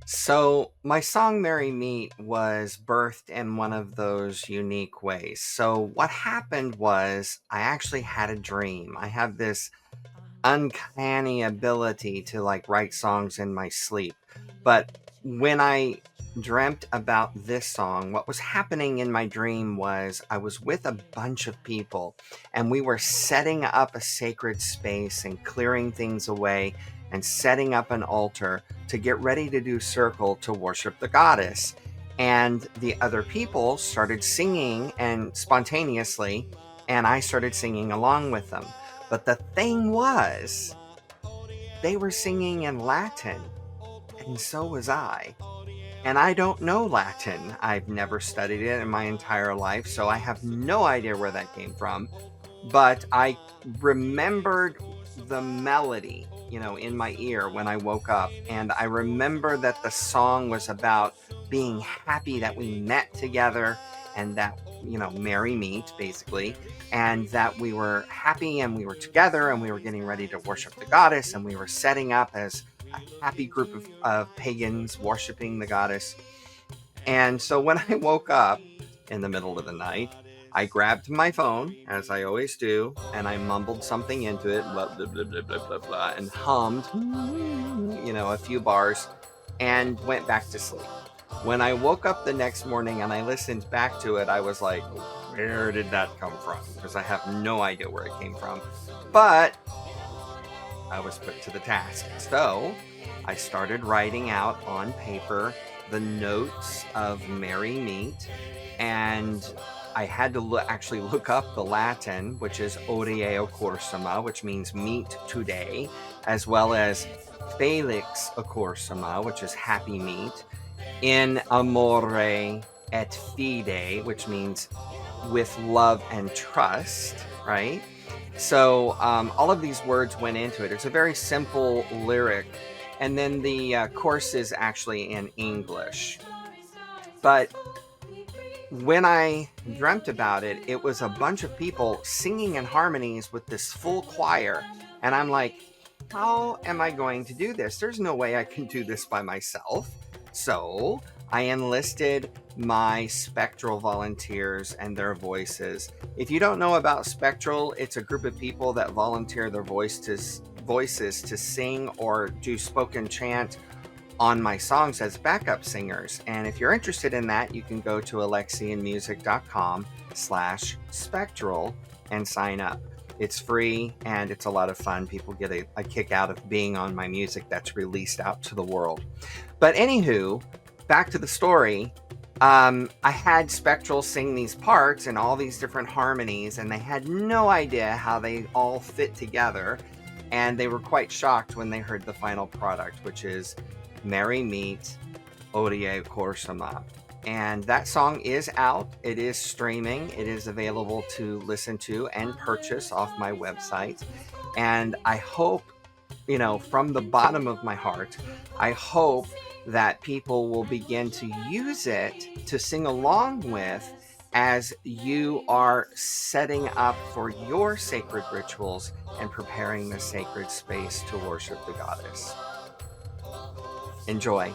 So, my song Merry Meet was birthed in one of those unique ways. So, what happened was I actually had a dream. I have this uncanny ability to like write songs in my sleep. But when I dreamt about this song, what was happening in my dream was I was with a bunch of people and we were setting up a sacred space and clearing things away and setting up an altar to get ready to do circle to worship the goddess. And the other people started singing and spontaneously, and I started singing along with them. But the thing was, they were singing in Latin, and so was I. And I don't know Latin. I've never studied it in my entire life, so I have no idea where that came from. But I remembered the melody, in my ear when I woke up. And I remember that the song was about being happy that we met together and that, merry meet, basically, and that we were happy and we were together and we were getting ready to worship the goddess and we were setting up as a happy group of pagans worshiping the goddess. And so when I woke up in the middle of the night, I grabbed my phone, as I always do, and I mumbled something into it, blah, blah, blah, blah, blah, blah, blah, and hummed, a few bars, and went back to sleep. When I woke up the next morning and I listened back to it, I was like, where did that come from? Because I have no idea where it came from. But I was put to the task. So I started writing out on paper the notes of Merry Meet, and I had to actually look up the Latin, which is Hodie Occursum, which means meet today, as well as Felix Occursum, which is happy meet, in amore et fide, which means with love and trust, right? So all of these words went into it. It's a very simple lyric. And then the chorus is actually in English. But when I dreamt about it, it was a bunch of people singing in harmonies with this full choir. And I'm like, how am I going to do this? There's no way I can do this by myself. So I enlisted my spectral volunteers and their voices. If you don't know about spectral, it's a group of people that volunteer their voices to sing or do spoken chant on my songs as backup singers. And if you're interested in that, you can go to alexianmusic.com/spectral and sign up. It's free and it's a lot of fun. People get a kick out of being on my music that's released out to the world. But anywho, back to the story. I had Spectral sing these parts in all these different harmonies, and they had no idea how they all fit together. And they were quite shocked when they heard the final product, which is Merry Meet, Hodie Occursum. And that song is out. It is streaming. It is available to listen to and purchase off my website. And I hope, from the bottom of my heart, I hope that people will begin to use it to sing along with as you are setting up for your sacred rituals and preparing the sacred space to worship the goddess. Enjoy.